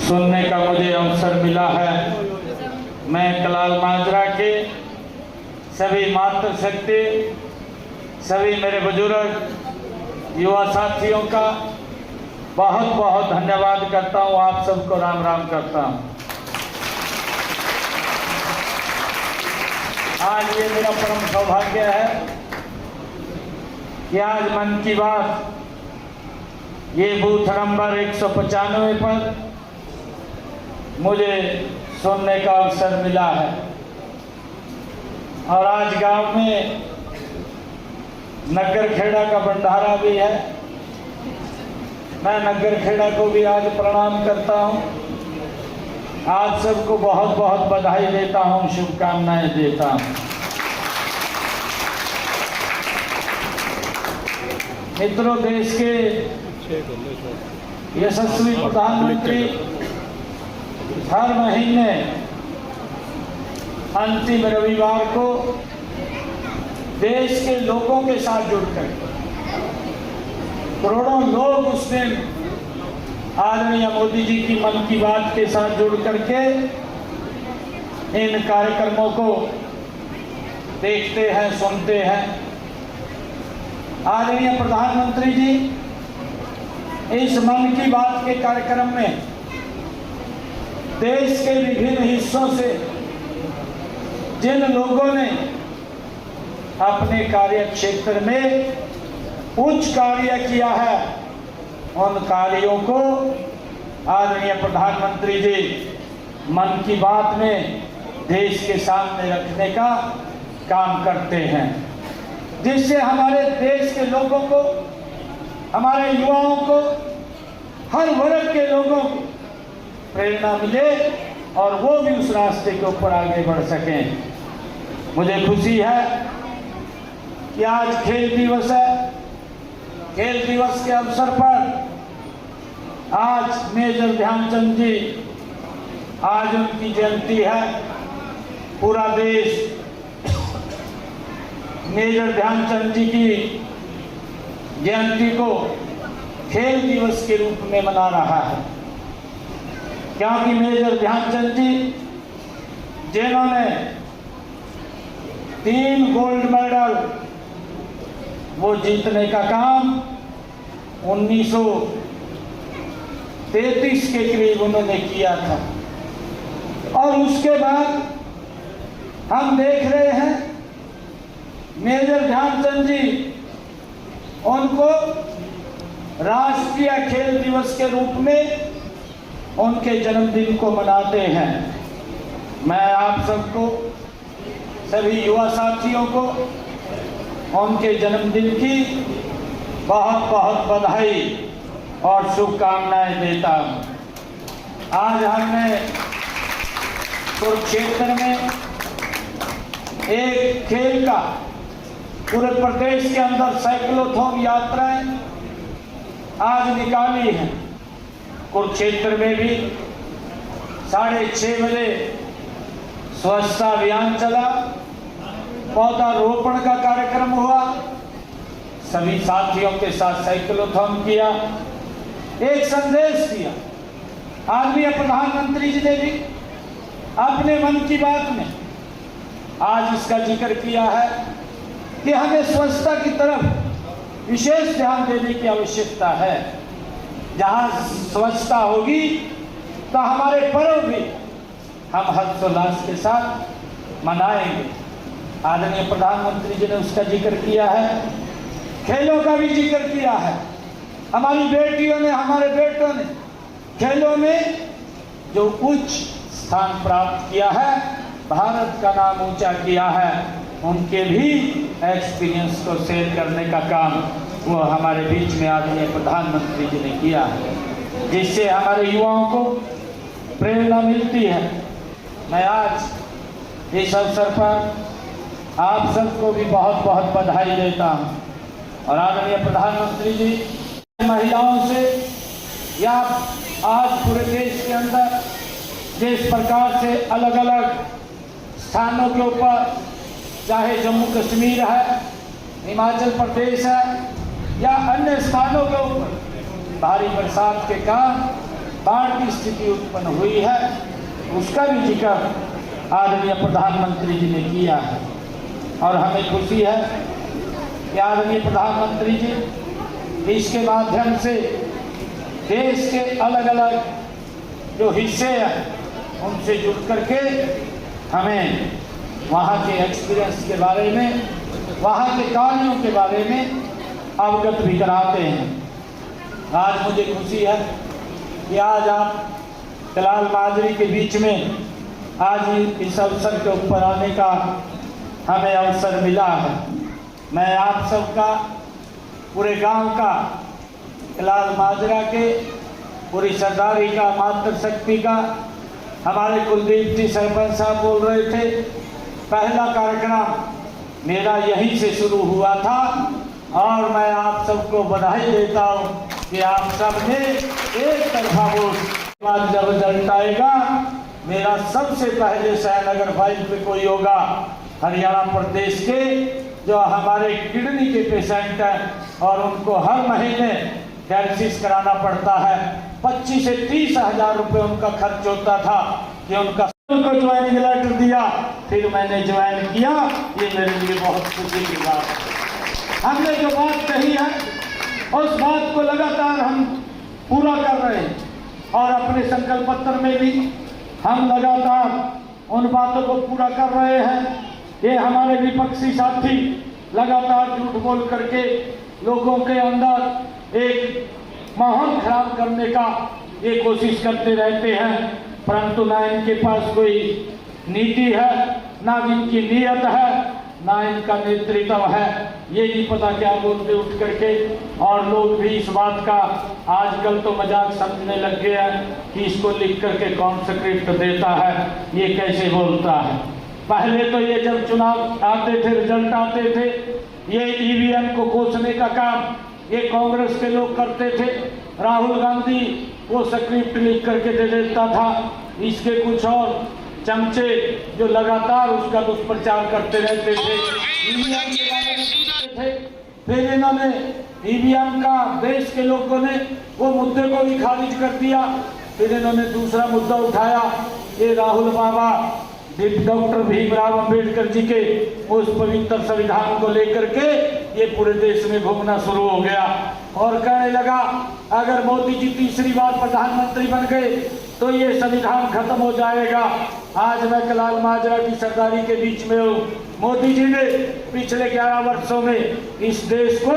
सुनने का मुझे अवसर मिला है। मैं कलाल माजरा के सभी मातृशक्ति, सभी मेरे बुजुर्ग युवा साथियों का बहुत बहुत धन्यवाद करता हूँ। आप सबको राम राम करता हूँ। आज ये मेरा परम सौभाग्य है कि आज मन की बात ये बूथ नंबर 195 पर मुझे सुनने का अवसर मिला है। और आज गांव में नगर खेड़ा का भंडारा भी है। मैं नगर खेड़ा को भी आज प्रणाम करता हूं। आप सबको बहुत बहुत बधाई देता हूं, शुभकामनाएं देता हूं। मित्रों, देश के यशस्वी प्रधानमंत्री हर महीने अंतिम रविवार को देश के लोगों के साथ जुड़कर करोड़ों लोग उस दिन आदरणीय मोदी जी की मन की बात के साथ जुड़ करके इन कार्यक्रमों को देखते हैं, सुनते हैं। आदरणीय प्रधानमंत्री जी इस मन की बात के कार्यक्रम में देश के विभिन्न हिस्सों से जिन लोगों ने अपने कार्य क्षेत्र में उच्च कार्य किया है, उन कार्यों को आदरणीय प्रधानमंत्री जी मन की बात में देश के सामने रखने का काम करते हैं, जिससे हमारे देश के लोगों को, हमारे युवाओं को, हर वर्ग के लोगों को प्रेरणा मिले और वो भी उस रास्ते के ऊपर आगे बढ़ सकें। मुझे खुशी है कि आज खेल दिवस है। खेल दिवस के अवसर पर आज मेजर ध्यानचंद जी, आज उनकी जयंती है। पूरा देश मेजर ध्यानचंद जी की जयंती को खेल दिवस के रूप में मना रहा है, क्योंकि मेजर ध्यानचंद जी जिन्होंने 3 गोल्ड मेडल वो जीतने का काम 1933 के करीब उन्होंने किया था। और उसके बाद हम देख रहे हैं मेजर ध्यानचंद जी उनको राष्ट्रीय खेल दिवस के रूप में उनके जन्मदिन को मनाते हैं। मैं आप सबको, सभी युवा साथियों को उनके जन्मदिन की बहुत बहुत बधाई और शुभकामनाएं देता हूं। आज हमने कुरुक्षेत्र में एक खेल का पूरे प्रदेश के अंदर साइक्लोथॉन यात्राएं आज निकाली हैं। कुरुक्षेत्र में भी 6:30 बजे स्वच्छता अभियान चला, पौधारोपण का कार्यक्रम हुआ, सभी साथियों के साथ साइक्लोथॉन किया, एक संदेश दिया। आदरणीय प्रधानमंत्री जी ने भी अपने मन की बात में आज इसका जिक्र किया है कि हमें स्वच्छता की तरफ विशेष ध्यान देने की आवश्यकता है। जहां स्वच्छता होगी तो हमारे पर्व भी हम हर्षोल्लास के साथ मनाएंगे। आदरणीय प्रधानमंत्री जी ने उसका जिक्र किया है, खेलों का भी जिक्र किया है। हमारी बेटियों ने, हमारे बेटों ने खेलों में जो उच्च स्थान प्राप्त किया है, भारत का नाम ऊंचा किया है, उनके भी एक्सपीरियंस को शेयर करने का काम वो हमारे बीच में आदरणीय प्रधानमंत्री जी ने किया है, जिससे हमारे युवाओं को प्रेरणा मिलती है। मैं आज इस अवसर पर आप सबको भी बहुत बहुत बधाई देता हूँ। और आदरणीय प्रधानमंत्री जी महिलाओं से या आज पूरे देश के अंदर जिस प्रकार से अलग अलग स्थानों के ऊपर, चाहे जम्मू कश्मीर है, हिमाचल प्रदेश है या अन्य स्थानों के ऊपर भारी बरसात के कारण बाढ़ की स्थिति उत्पन्न हुई है, उसका भी जिक्र आदरणीय प्रधानमंत्री जी ने किया है। और हमें खुशी है कि आदरणीय प्रधानमंत्री जी इसके माध्यम से देश के अलग अलग जो हिस्से हैं उनसे जुड़ करके हमें वहाँ के एक्सपीरियंस के बारे में, वहाँ के कार्यों के बारे में अवगत भी कराते हैं। आज मुझे खुशी है कि आज आप कलाल माजरी के बीच में आज इस अवसर के ऊपर आने का हमें अवसर मिला है। मैं आप सबका, पूरे गांव का, कलाल माजरा के पूरी सरदारी का, मातृशक्ति का, हमारे कुलदीप जी सरपंच साहब बोल रहे थे, पहला कार्यक्रम मेरा यहीं से शुरू हुआ था और मैं आप सबको बधाई देता हूँ कि आप सब ने एक तरफा वोट, जब रिजल्ट आएगा मेरा सबसे पहले सयानगर 5 पे कोई होगा। हरियाणा प्रदेश के जो हमारे किडनी के पेशेंट हैं और उनको हर महीने डायलिसिस कराना पड़ता है, 25 से 30 हजार रुपये उनका खर्च होता था कि उनको ज्वाइनिंग लेटर दिया, फिर मैंने ज्वाइन किया। ये मेरे लिए बहुत खुशी की बात है। हमने जो बात कही है उस बात को लगातार हम पूरा कर रहे हैं और अपने संकल्प पत्र में भी हम लगातार उन बातों को पूरा कर रहे हैं। ये हमारे विपक्षी साथी लगातार झूठ बोल करके लोगों के अंदर एक माहौल खराब करने का ये कोशिश करते रहते हैं, परंतु ना इनके पास कोई नीति है, ना इनकी नीयत है, ना इनका नेतृत्व है। ये नहीं पता क्या बोलते उठ करके। और लोग भी इस बात का आजकल तो मजाक समझने लग गए हैं कि इसको लिख करके कौन स्क्रिप्ट देता है, ये कैसे बोलता है। पहले तो ये जब चुनाव आते थे, रिजल्ट आते थे, ये ईवीएम को कोसने का काम ये कांग्रेस के लोग करते थे। राहुल गांधी वो स्क्रिप्ट लिख करके दे देता था, इसके कुछ और चमचे जो लगातार उसका दुष्प्रचार करते रहते थे, ईवीएम के बारे में कहते थे। फिर इन्होंने ईवीएम का देश के लोगों ने वो मुद्दे को भी खारिज कर दिया। फिर इन्होंने दूसरा मुद्दा उठाया, ये राहुल बाबा डॉक्टर भीमराव अंबेडकर जी के उस पवित्र संविधान को लेकर के ये पूरे देश में घूमना शुरू हो गया और कहने लगा अगर मोदी जी तीसरी बार प्रधानमंत्री बन गए तो ये संविधान खत्म हो जाएगा। आज मैं कलाल माजरा की सरदारी के बीच में हूँ। मोदी जी ने पिछले 11 वर्षों में इस देश को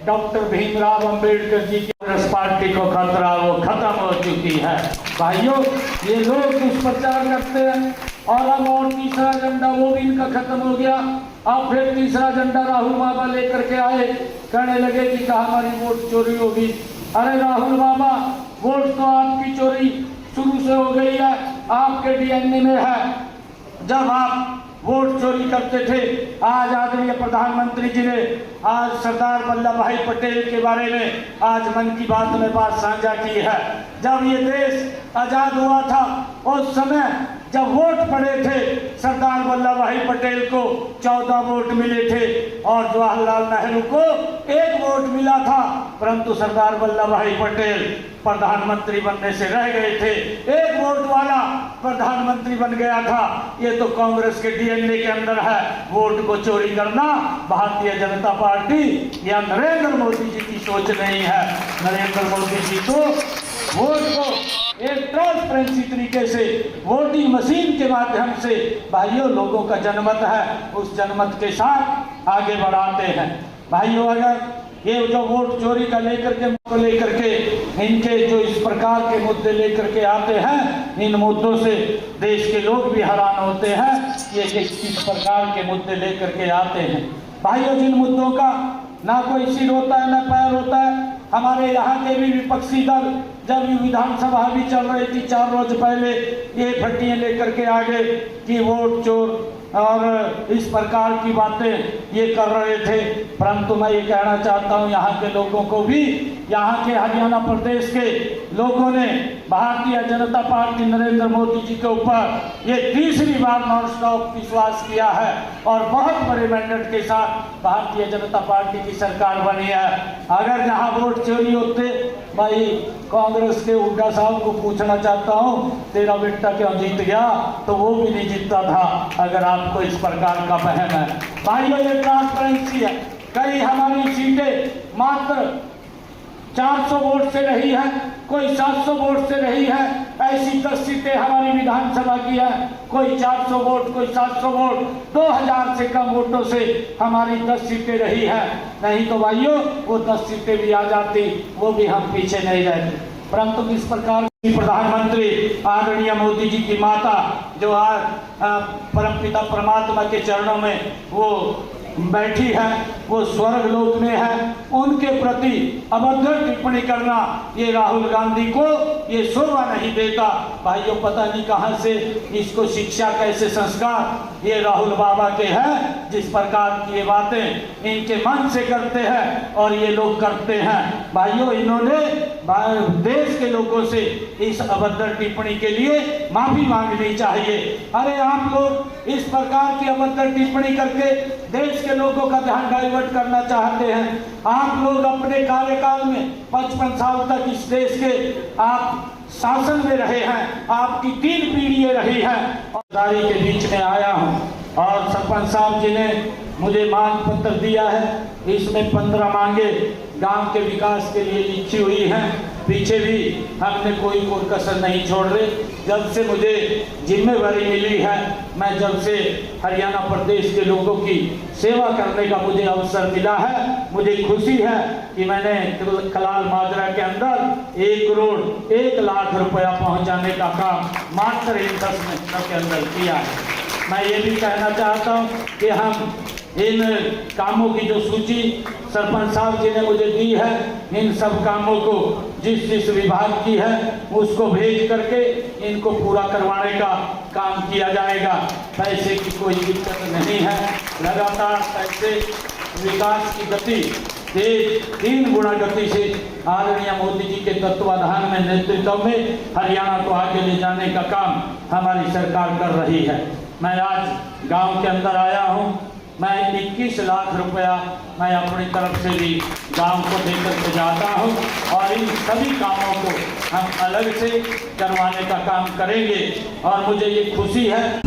डॉक्टर भीमराव अंबेडकर जी की कांग्रेस पार्टी को खतरा वो खत्म हो चुकी है। भाइयों, ये लोग दुष्प्रचार करते हैं और अब और तीसरा एजेंडा वो भी इनका खत्म हो गया। अब फिर तीसरा एजेंडा राहुल बाबा लेकर के आए, कहने लगे कि हमारी वोट चोरी होगी। अरे राहुल बाबा, वोट तो आपकी चोरी शुरू से हो गई है, आपके डीएनए में है। जब आप वोट चोरी करते थे, आज आदरणीय प्रधानमंत्री जी ने आज सरदार वल्लभ भाई पटेल के बारे में आज मन की बात में बात साझा की है। जब ये देश आजाद हुआ था उस समय जब वोट पड़े थे सरदार वल्लभ भाई पटेल को 14 वोट मिले थे और जवाहरलाल नेहरू को 1 वोट मिला था, परंतु सरदार वल्लभ भाई पटेल प्रधानमंत्री बनने से रह गए थे। 1 वोट वाला प्रधानमंत्री बन गया था। ये तो कांग्रेस के डीएनए के अंदर है, वोट को चोरी करना। भारतीय जनता पार्टी या नरेंद्र मोदी जी की सोच नहीं है। नरेंद्र मोदी जी को वोट को एक ट्रांसपेरेंसी तरीके से वोटिंग मशीन के माध्यम से भाइयों लोगों का जनमत है, उस जनमत के साथ आगे बढ़ाते हैं। भाइयों, अगर ये जो वोट चोरी का लेकर के इनके जो इस प्रकार के मुद्दे लेकर के आते हैं, इन मुद्दों से देश के लोग भी हैरान होते हैं कि ये किस प्रकार के मुद्दे लेकर के आते हैं। भाइयों, जिन मुद्दों का ना कोई सिर होता है ना पैर होता है। हमारे यहाँ के भी विपक्षी दल जब विधानसभा भी चल रही थी 4 रोज पहले ये फट्टियाँ लेकर के आ गए कि वोट चोर और इस प्रकार की बातें ये कर रहे थे। परंतु मैं ये कहना चाहता हूँ यहाँ के लोगों को भी यहाँ के हरियाणा प्रदेश के लोगों ने भारतीय जनता पार्टी नरेंद्र मोदी जी के ऊपर ये तीसरी बार नॉन स्टॉप विश्वास किया है और बहुत बड़े मैंडेट के साथ भारतीय जनता पार्टी की सरकार बनी है। अगर जहाँ वोट चोरी होते, भाई कांग्रेस के हुड्डा साहब को पूछना चाहता हूँ, तेरा बेटा क्यों जीत गया, तो वो भी नहीं जीतता था। अगर आपको इस प्रकार का वहम है भाइयों, ये ट्रांसपेरेंसी है। कई हमारी सीटें मात्र 400 वोट से रही है, कोई 700 वोट से रही है। ऐसी 10 सीटें हमारी विधानसभा की है, कोई 400 वोट, कोई 700 वोट, 2000 से कम वोटों से हमारी 10 सीटें रही है। नहीं तो भाइयों वो 10 सीटें भी आ जाती, वो भी हम पीछे नहीं रहते। परंतु किस प्रकार प्रधानमंत्री आदरणीय मोदी जी की माता जो आज परमपिता परमात्मा के चरणों में वो बैठी है, वो स्वर्ग लोक में है, उनके प्रति अभद्र टिप्पणी करना ये राहुल गांधी को ये शोभा नहीं देता। भाइयों पता नहीं कहां से इसको शिक्षा, कैसे संस्कार ये राहुल बाबा के हैं, जिस प्रकार की ये बातें इनके मन से करते हैं और ये लोग करते हैं। भाइयों इन्होंने देश के लोगों से इस अभद्र टिप्पणी के लिए माफी मांगनी चाहिए। अरे आप लोग इस प्रकार की अभद्र टिप्पणी करके देश के लोगों का ध्यान डाइवर्ट करना चाहते हैं। आप लोग अपने कार्यकाल में 55 साल तक इस देश के आप शासन में रहे हैं, आपकी 3 पीढ़ियां रही हैं। दारी के बीच में आया हूं और सरपंच साहब जी ने मुझे मांग पत्र दिया है, इसमें 15 मांगे गांव के विकास के लिए लिखी हुई हैं। पीछे भी हमने कोई कसर नहीं छोड़ रहे। जब से मुझे जिम्मेवारी मिली है, मैं जब से हरियाणा प्रदेश के लोगों की सेवा करने का मुझे अवसर मिला है, मुझे खुशी है कि मैंने कलाल माजरा के अंदर 1 करोड़ 1 लाख रुपया पहुंचाने का काम मात्र इन 10 महीनों के अंदर किया है। मैं ये भी कहना चाहता हूँ कि हम इन कामों की जो सूची सरपंच साहब जी ने मुझे दी है, इन सब कामों को जिस विभाग की है उसको भेज करके इनको पूरा करवाने का काम किया जाएगा। पैसे की कोई दिक्कत नहीं है, लगातार पैसे विकास की गति तेज 3 गुना गति से आदरणीय मोदी जी के तत्वाधान में नेतृत्व में हरियाणा को आगे ले जाने का काम हमारी सरकार कर रही है। मैं आज गांव के अंदर आया हूं, मैं 21 लाख रुपया मैं अपनी तरफ से भी गांव को देकर के जाता हूं और इन सभी कामों को हम अलग से करवाने का काम करेंगे और मुझे ये खुशी है